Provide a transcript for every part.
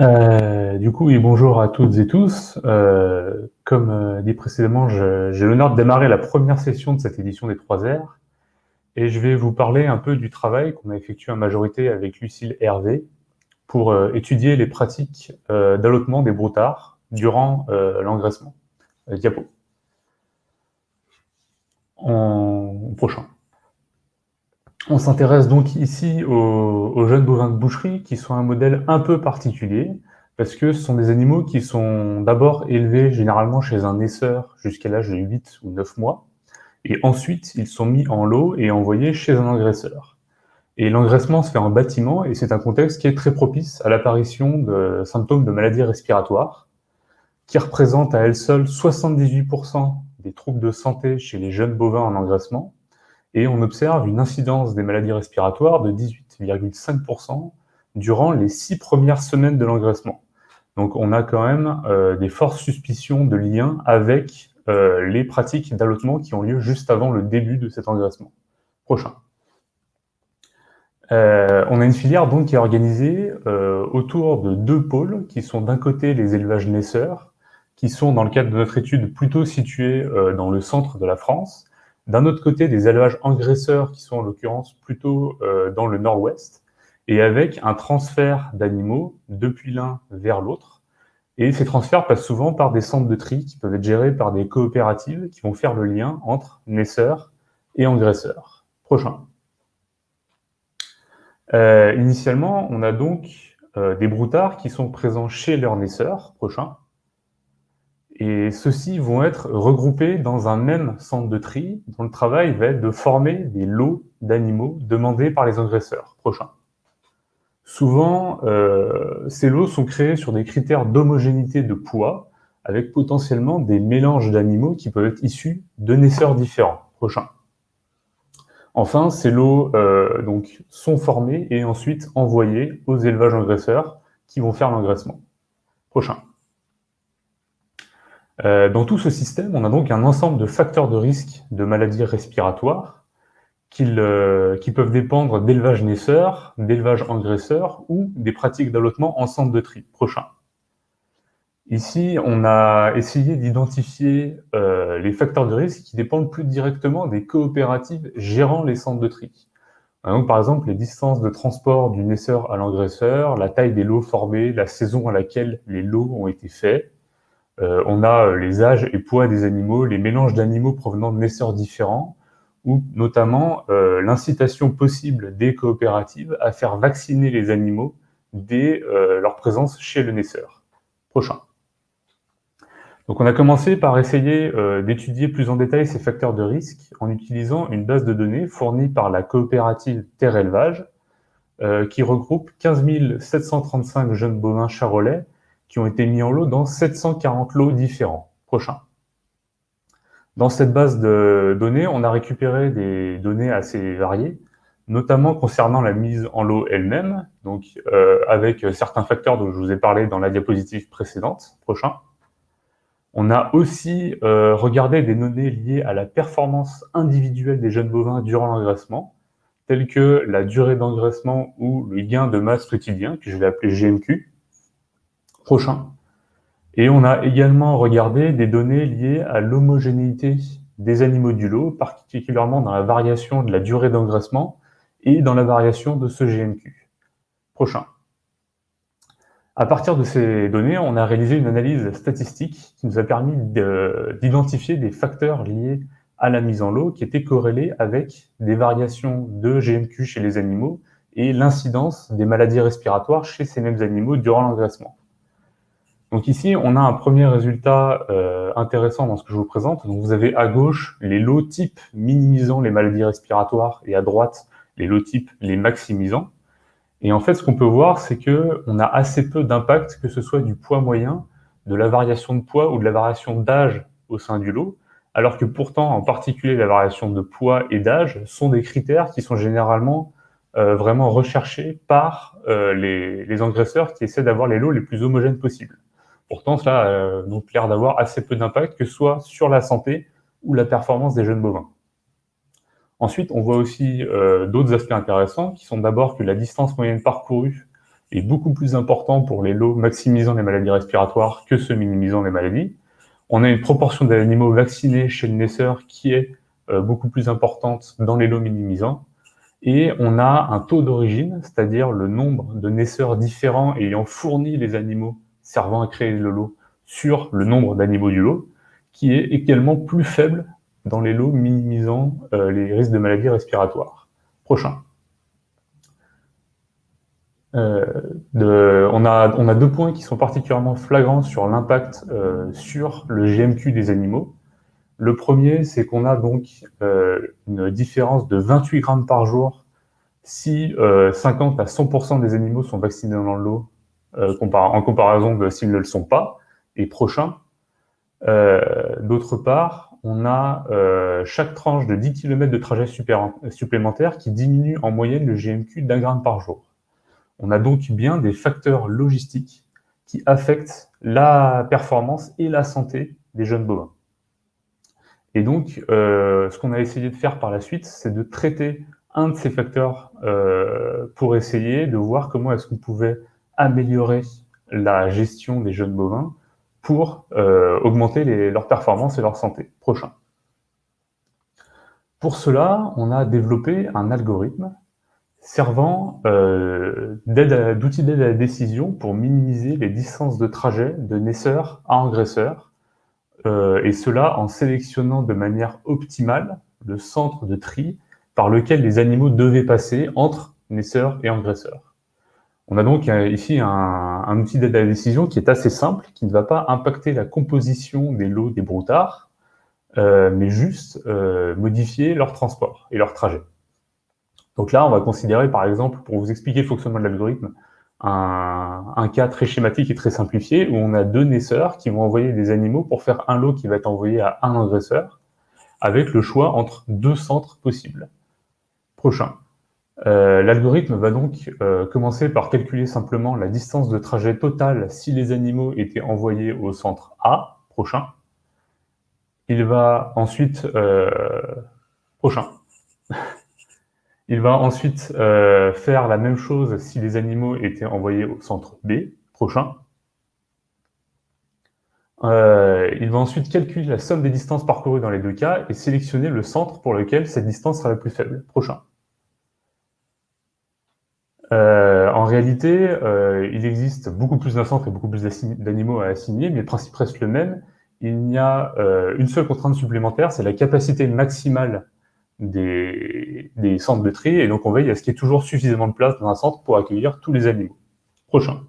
Du coup, oui, bonjour à toutes et tous. Comme dit précédemment, j'ai l'honneur de démarrer la première session de cette édition des 3 R et je vais vous parler un peu du travail qu'on a effectué en majorité avec Lucille Hervé pour étudier les pratiques d'allottement des broutards durant l'engraissement. Diapo. En prochain. On s'intéresse donc ici aux jeunes bovins de boucherie qui sont un modèle un peu particulier parce que ce sont des animaux qui sont d'abord élevés généralement chez un naisseur jusqu'à l'âge de 8 ou 9 mois et ensuite ils sont mis en lot et envoyés chez un engraisseur. Et l'engraissement se fait en bâtiment et c'est un contexte qui est très propice à l'apparition de symptômes de maladies respiratoires qui représentent à elles seules 78% des troubles de santé chez les jeunes bovins en engraissement et on observe une incidence des maladies respiratoires de 18,5% durant les 6 premières semaines de l'engraissement. Donc on a quand même des fortes suspicions de lien avec les pratiques d'allottement qui ont lieu juste avant le début de cet engraissement. Prochain. On a une filière donc qui est organisée autour de 2 pôles qui sont d'un côté les élevages naisseurs, qui sont dans le cadre de notre étude plutôt situés dans le centre de la France, d'un autre côté des élevages engraisseurs qui sont en l'occurrence plutôt dans le nord-ouest, et avec un transfert d'animaux depuis l'un vers l'autre. Et ces transferts passent souvent par des centres de tri qui peuvent être gérés par des coopératives qui vont faire le lien entre naisseurs et engraisseurs. Prochain. Initialement, on a donc des broutards qui sont présents chez leurs naisseurs, prochain, et ceux-ci vont être regroupés dans un même centre de tri dont le travail va être de former des lots d'animaux demandés par les engraisseurs, prochain. Souvent, ces lots sont créés sur des critères d'homogénéité de poids, avec potentiellement des mélanges d'animaux qui peuvent être issus de naisseurs différents, prochain. Enfin, ces lots donc, sont formés et ensuite envoyés aux élevages engraisseurs qui vont faire l'engraissement. Prochain. Dans tout ce système, on a donc un ensemble de facteurs de risque de maladies respiratoires qui peuvent dépendre d'élevage naisseur, d'élevage engraisseur ou des pratiques d'allottement en centre de tri. Prochain. Ici, on a essayé d'identifier les facteurs de risque qui dépendent plus directement des coopératives gérant les centres de tri. Donc, par exemple, les distances de transport du naisseur à l'engraisseur, la taille des lots formés, la saison à laquelle les lots ont été faits. On a les âges et poids des animaux, les mélanges d'animaux provenant de naisseurs différents, ou notamment l'incitation possible des coopératives à faire vacciner les animaux dès leur présence chez le naisseur. Prochain. Donc on a commencé par essayer d'étudier plus en détail ces facteurs de risque en utilisant une base de données fournie par la coopérative Terre Élevage, qui regroupe 15 735 jeunes bovins charolais qui ont été mis en lot dans 740 lots différents. Prochain. Dans cette base de données, on a récupéré des données assez variées, notamment concernant la mise en lot elle-même, donc avec certains facteurs dont je vous ai parlé dans la diapositive précédente. Prochain. On a aussi regardé des données liées à la performance individuelle des jeunes bovins durant l'engraissement, telles que la durée d'engraissement ou le gain de masse quotidien, que je vais appeler GMQ. Prochain. Et on a également regardé des données liées à l'homogénéité des animaux du lot, particulièrement dans la variation de la durée d'engraissement et dans la variation de ce GMQ. Prochain. À partir de ces données, on a réalisé une analyse statistique qui nous a permis d'identifier des facteurs liés à la mise en lot qui étaient corrélés avec des variations de GMQ chez les animaux et l'incidence des maladies respiratoires chez ces mêmes animaux durant l'engraissement. Donc ici, on a un premier résultat intéressant dans ce que je vous présente. Donc vous avez à gauche les lots types minimisant les maladies respiratoires et à droite les lots types les maximisant. Et en fait, ce qu'on peut voir, c'est qu'on a assez peu d'impact, que ce soit du poids moyen, de la variation de poids ou de la variation d'âge au sein du lot, alors que pourtant, en particulier, la variation de poids et d'âge sont des critères qui sont généralement vraiment recherchés par les engraisseurs qui essaient d'avoir les lots les plus homogènes possibles. Pourtant, cela a donc l'air d'avoir assez peu d'impact, que ce soit sur la santé ou la performance des jeunes bovins. Ensuite, on voit aussi d'autres aspects intéressants, qui sont d'abord que la distance moyenne parcourue est beaucoup plus important pour les lots maximisant les maladies respiratoires que ceux minimisant les maladies. On a une proportion d'animaux vaccinés chez le naisseur qui est beaucoup plus importante dans les lots minimisants. Et on a un taux d'origine, c'est-à-dire le nombre de naisseurs différents ayant fourni les animaux servant à créer le lot sur le nombre d'animaux du lot, qui est également plus faible dans les lots minimisant les risques de maladies respiratoires. Prochain. On a 2 points qui sont particulièrement flagrants sur l'impact sur le GMQ des animaux. Le premier, c'est qu'on a donc une différence de 28 grammes par jour si 50 à 100% des animaux sont vaccinés dans le lot en comparaison de s'ils ne le sont pas. Et prochain, d'autre part, on a chaque tranche de 10 km de trajet supplémentaire qui diminue en moyenne le GMQ d'1 gramme par jour. On a donc bien des facteurs logistiques qui affectent la performance et la santé des jeunes bovins. Et donc, ce qu'on a essayé de faire par la suite, c'est de traiter un de ces facteurs pour essayer de voir comment est-ce qu'on pouvait améliorer la gestion des jeunes bovins pour augmenter leur performance et leur santé. Prochain. Pour cela, on a développé un algorithme servant d'outil d'aide à la décision pour minimiser les distances de trajet de naisseur à engraisseur, et cela en sélectionnant de manière optimale le centre de tri par lequel les animaux devaient passer entre naisseur et engraisseur. On a donc ici un outil d'aide à la décision qui est assez simple, qui ne va pas impacter la composition des lots des broutards, mais juste modifier leur transport et leur trajet. Donc là, on va considérer, par exemple, pour vous expliquer le fonctionnement de l'algorithme, un cas très schématique et très simplifié où on a 2 naisseurs qui vont envoyer des animaux pour faire un lot qui va être envoyé à un engraisseur, avec le choix entre 2 centres possibles. Prochain. L'algorithme va donc commencer par calculer simplement la distance de trajet totale si les animaux étaient envoyés au centre A. Prochain. Il va ensuite... prochain. Il va ensuite faire la même chose si les animaux étaient envoyés au centre B. Prochain. Il va ensuite calculer la somme des distances parcourues dans les 2 cas et sélectionner le centre pour lequel cette distance sera la plus faible. Prochain. En réalité, il existe beaucoup plus d'un centre et beaucoup plus d'animaux à assigner, mais le principe reste le même. Il y a une seule contrainte supplémentaire, c'est la capacité maximale des centres de tri, et donc on veille à ce qu'il y ait toujours suffisamment de place dans un centre pour accueillir tous les animaux. Prochain.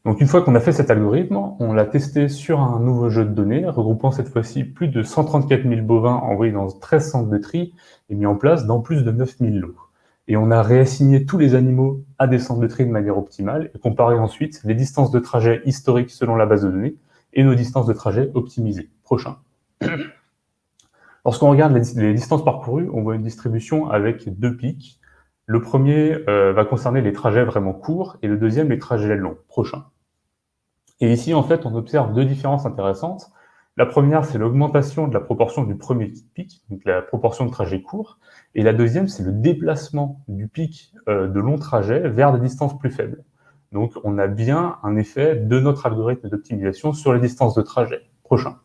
Donc une fois qu'on a fait cet algorithme, on l'a testé sur un nouveau jeu de données, regroupant cette fois-ci plus de 134 000 bovins envoyés dans 13 centres de tri et mis en place dans plus de 9 000 lots. Et on a réassigné tous les animaux à des centres de tri de manière optimale et comparé ensuite les distances de trajet historiques selon la base de données et nos distances de trajet optimisées. Prochain. Lorsqu'on regarde les distances parcourues, on voit une distribution avec 2 pics. Le premier va concerner les trajets vraiment courts et le deuxième les trajets longs. Prochain. Et ici, en fait, on observe 2 différences intéressantes. La première, c'est l'augmentation de la proportion du premier pic, donc la proportion de trajets courts. Et la deuxième, c'est le déplacement du pic de long trajet vers des distances plus faibles. Donc, on a bien un effet de notre algorithme d'optimisation sur les distances de trajet. Prochain.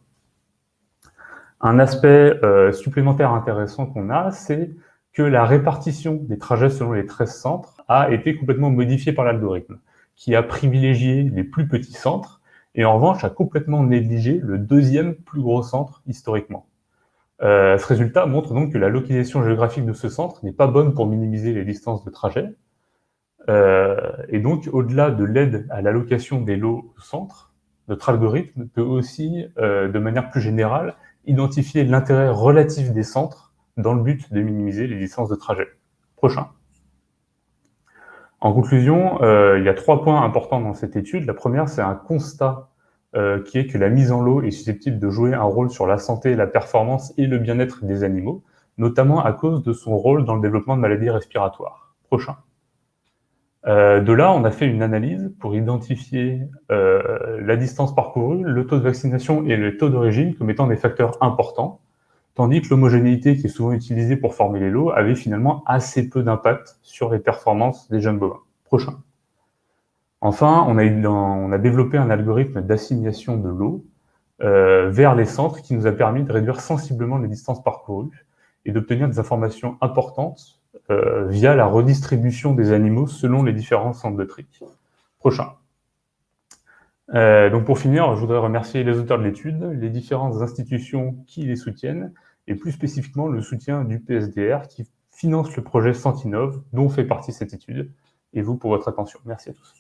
Un aspect supplémentaire intéressant qu'on a, c'est que la répartition des trajets selon les 13 centres a été complètement modifiée par l'algorithme, qui a privilégié les plus petits centres et en revanche a complètement négligé le deuxième plus gros centre historiquement. Ce résultat montre donc que la localisation géographique de ce centre n'est pas bonne pour minimiser les distances de trajet. Et donc, au-delà de l'aide à l'allocation des lots au centre, notre algorithme peut aussi, de manière plus générale, identifier l'intérêt relatif des centres dans le but de minimiser les distances de trajet. Prochain. En conclusion, il y a 3 points importants dans cette étude. La première, c'est un constat qui est que la mise en lot est susceptible de jouer un rôle sur la santé, la performance et le bien-être des animaux, notamment à cause de son rôle dans le développement de maladies respiratoires. Prochain. De là, on a fait une analyse pour identifier la distance parcourue, le taux de vaccination et le taux d'origine comme étant des facteurs importants. tandis que l'homogénéité qui est souvent utilisée pour former les lots avait finalement assez peu d'impact sur les performances des jeunes bovins. Prochain. Enfin, on a développé un algorithme d'assignation de lots vers les centres qui nous a permis de réduire sensiblement les distances parcourues et d'obtenir des informations importantes via la redistribution des animaux selon les différents centres de tri. Prochain. Donc pour finir, je voudrais remercier les auteurs de l'étude, les différentes institutions qui les soutiennent, et plus spécifiquement le soutien du PSDR qui finance le projet Sentinov, dont fait partie cette étude, et vous pour votre attention. Merci à tous.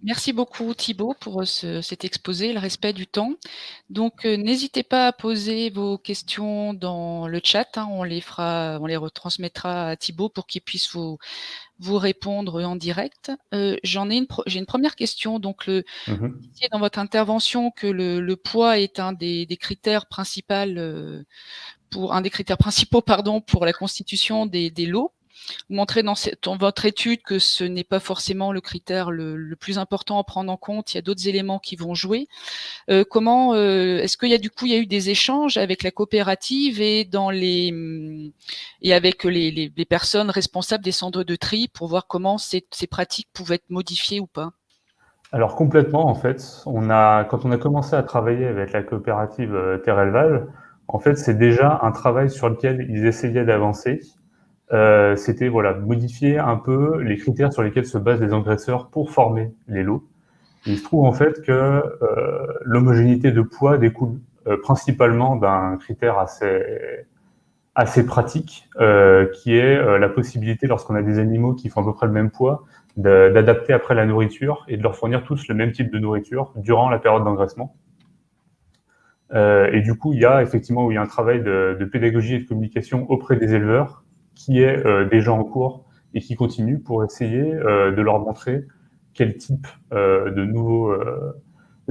Merci beaucoup Thibaut pour cet exposé, le respect du temps. Donc n'hésitez pas à poser vos questions dans le chat, on les retransmettra à Thibaut pour qu'il puisse vous répondre en direct. J'ai une première question. Donc vous disiez dans votre intervention que le poids est un des critères principaux pour la constitution des lots. Vous montrez dans votre étude que ce n'est pas forcément le critère le plus important à prendre en compte. Il y a d'autres éléments qui vont jouer. Est-ce qu'il y a y a eu des échanges avec la coopérative et avec les personnes responsables des centres de tri pour voir comment ces pratiques pouvaient être modifiées ou pas? Alors complètement, en fait. Quand on a commencé à travailler avec la coopérative Terre Élevage, en fait, c'est déjà un travail sur lequel ils essayaient d'avancer. C'était modifier un peu les critères sur lesquels se basent les engraisseurs pour former les lots. Et il se trouve en fait que l'homogénéité de poids découle principalement d'un critère assez pratique, qui est la possibilité, lorsqu'on a des animaux qui font à peu près le même poids, d'adapter après la nourriture et de leur fournir tous le même type de nourriture durant la période d'engraissement. Et du coup, il y a effectivement un travail de pédagogie et de communication auprès des éleveurs qui est déjà en cours et qui continue pour essayer de leur montrer quel type de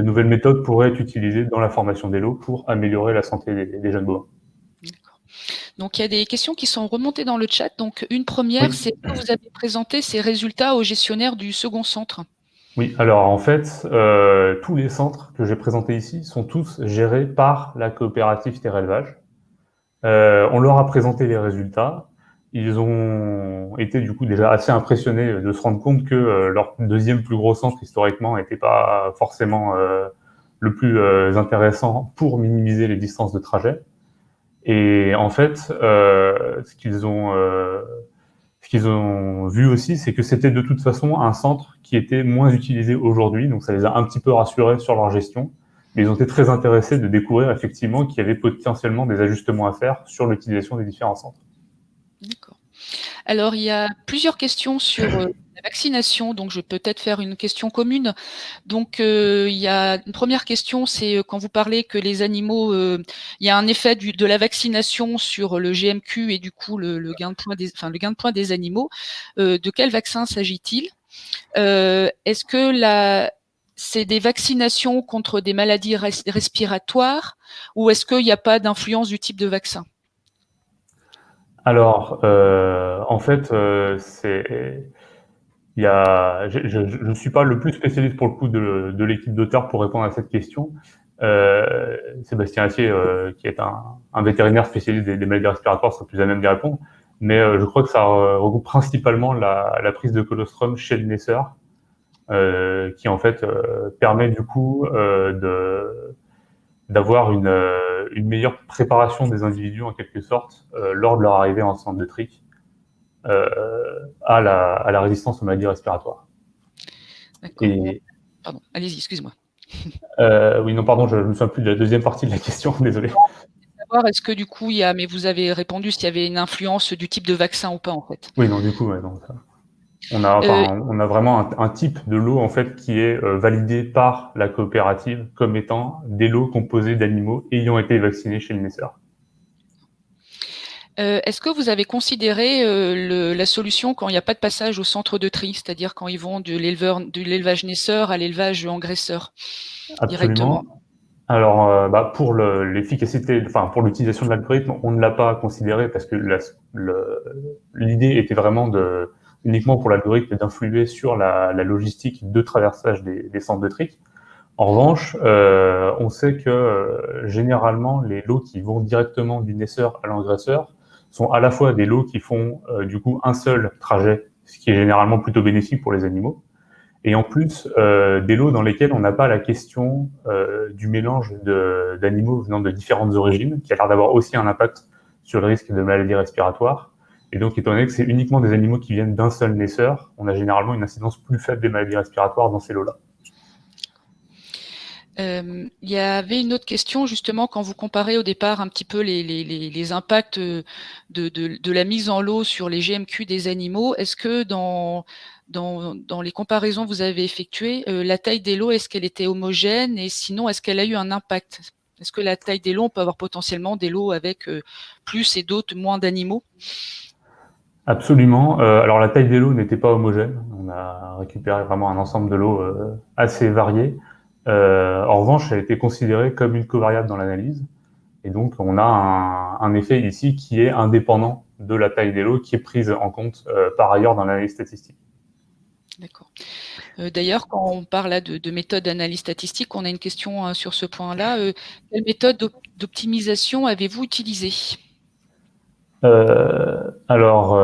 nouvelles méthodes pourraient être utilisées dans la formation des lots pour améliorer la santé des jeunes bovins. D'accord. Donc il y a des questions qui sont remontées dans le chat. Donc une première, c'est que vous avez présenté ces résultats au gestionnaire du second centre. Oui, alors en fait, tous les centres que j'ai présentés ici sont tous gérés par la coopérative Terre Élevage. On leur a présenté les résultats. Ils ont été du coup déjà assez impressionnés de se rendre compte que leur deuxième plus gros centre historiquement n'était pas forcément le plus intéressant pour minimiser les distances de trajet. Et en fait, ce qu'ils ont vu aussi, c'est que c'était de toute façon un centre qui était moins utilisé aujourd'hui, donc ça les a un petit peu rassurés sur leur gestion. Mais ils ont été très intéressés de découvrir effectivement qu'il y avait potentiellement des ajustements à faire sur l'utilisation des différents centres. D'accord. Alors, il y a plusieurs questions sur la vaccination, donc je vais peut-être faire une question commune. Donc, il y a une première question, c'est quand vous parlez que les animaux, il y a un effet de la vaccination sur le GMQ et du coup le gain de poids des animaux. De quel vaccin s'agit-il? Est-ce que c'est des vaccinations contre des maladies respiratoires ou est-ce qu'il n'y a pas d'influence du type de vaccin? Alors, en fait, je ne suis pas le plus spécialiste pour le coup de l'équipe d'auteurs pour répondre à cette question. Sébastien Assier, qui est un vétérinaire spécialiste des maladies respiratoires, sera plus à même d'y répondre. Mais je crois que ça regroupe principalement la prise de colostrum chez le naisseur, qui en fait permet du coup d'avoir une meilleure préparation des individus en quelque sorte lors de leur arrivée en centre de tri à la résistance aux maladies respiratoires. D'accord. Pardon, allez-y, excuse-moi. Oui, non, pardon, je me souviens plus de la deuxième partie de la question, désolé. Savoir est-ce que du coup mais vous avez répondu s'il y avait une influence du type de vaccin ou pas en fait. Oui, non, du coup, ouais, donc, on a vraiment un type de lot en fait qui est validé par la coopérative comme étant des lots composés d'animaux ayant été vaccinés chez le naisseur. Est-ce que vous avez considéré la solution quand il n'y a pas de passage au centre de tri, c'est-à-dire quand ils vont de l'élevage naisseur à l'élevage engraisseur directement? Absolument. Alors, pour l'efficacité, enfin pour l'utilisation de l'algorithme, on ne l'a pas considéré parce que l'idée était vraiment de uniquement pour l'algorithme d'influer sur la logistique de traversage des centres de tri. En revanche, on sait que généralement, les lots qui vont directement du naisseur à l'engraisseur sont à la fois des lots qui font du coup un seul trajet, ce qui est généralement plutôt bénéfique pour les animaux, et en plus des lots dans lesquels on n'a pas la question du mélange d'animaux venant de différentes origines, qui a l'air d'avoir aussi un impact sur le risque de maladies respiratoires. Et donc, étant donné que c'est uniquement des animaux qui viennent d'un seul naisseur, on a généralement une incidence plus faible des maladies respiratoires dans ces lots-là. Il y avait une autre question, justement, quand vous comparez au départ un petit peu les impacts de la mise en lot sur les GMQ des animaux. Est-ce que dans les comparaisons que vous avez effectuées, la taille des lots, est-ce qu'elle était homogène? Et sinon, est-ce qu'elle a eu un impact? Est-ce que la taille des lots, on peut avoir potentiellement des lots avec plus et d'autres moins d'animaux? Absolument. Alors la taille des lots n'était pas homogène. On a récupéré vraiment un ensemble de lots assez variés. En revanche, elle a été considérée comme une covariable dans l'analyse. Et donc, on a un effet ici qui est indépendant de la taille des lots, qui est prise en compte par ailleurs dans l'analyse statistique. D'accord. D'ailleurs, quand on parle là de méthode d'analyse statistique, on a une question sur ce point-là. Quelle méthode d'optimisation avez-vous utilisée? Alors,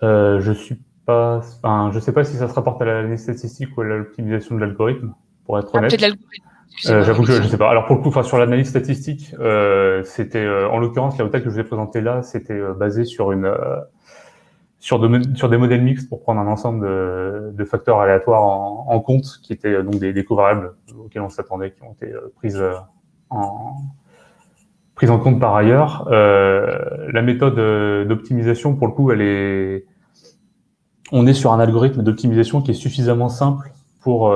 je suis pas, enfin, je sais pas si ça se rapporte à l'analyse statistique ou à l'optimisation de l'algorithme, pour être honnête. Peut-être l'algorithme. Excusez-moi, J'avoue oui. que je sais pas. Alors pour le coup, enfin sur l'analyse statistique, c'était en l'occurrence la OTA que je vous ai présentée là, c'était basé sur sur des modèles mixtes pour prendre un ensemble de facteurs aléatoires en compte, qui étaient donc des covariables auxquelles on s'attendait, qui ont été en prises en compte par ailleurs. La méthode d'optimisation, pour le coup, on est sur un algorithme d'optimisation qui est suffisamment simple pour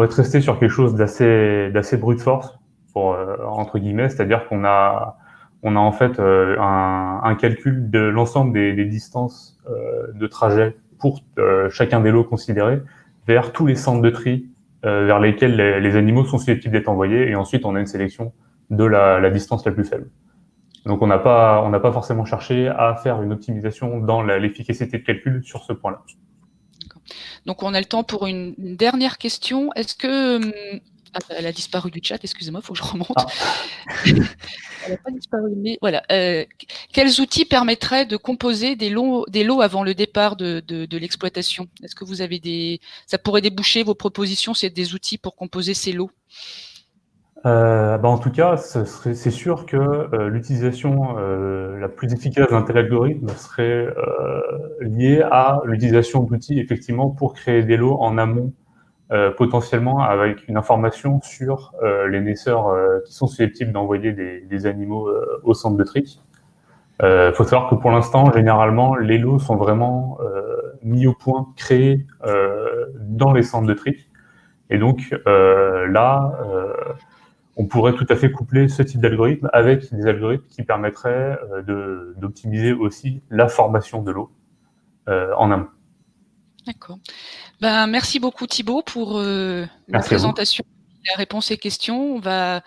être resté sur quelque chose d'assez brute force, entre guillemets, c'est-à-dire on a en fait un calcul de l'ensemble des distances de trajet pour chacun des lots considérés vers tous les centres de tri vers lesquels les animaux sont susceptibles d'être envoyés, et ensuite on a une sélection de la distance la plus faible. Donc on n'a pas forcément cherché à faire une optimisation dans l'efficacité de calcul sur ce point-là. Donc on a le temps pour une dernière question. Est-ce que elle a disparu du chat, excusez-moi, il faut que je remonte. Ah. Elle n'a pas disparu, mais voilà. Quels outils permettraient de composer des lots avant le départ de l'exploitation? Est-ce que vous avez ça pourrait déboucher vos propositions, c'est des outils pour composer ces lots? En tout cas, c'est sûr que l'utilisation la plus efficace d'un tel algorithme serait liée à l'utilisation d'outils effectivement pour créer des lots en amont, potentiellement avec une information sur les naisseurs qui sont susceptibles d'envoyer des animaux au centre de tri. Faut savoir que pour l'instant, généralement, les lots sont vraiment mis au point, créés dans les centres de tri. Et donc là, on pourrait tout à fait coupler ce type d'algorithme avec des algorithmes qui permettraient d'optimiser aussi la formation de l'eau en amont. D'accord. Merci beaucoup Thibaut pour la présentation, la réponse et questions. On va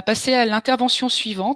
passer à l'intervention suivante.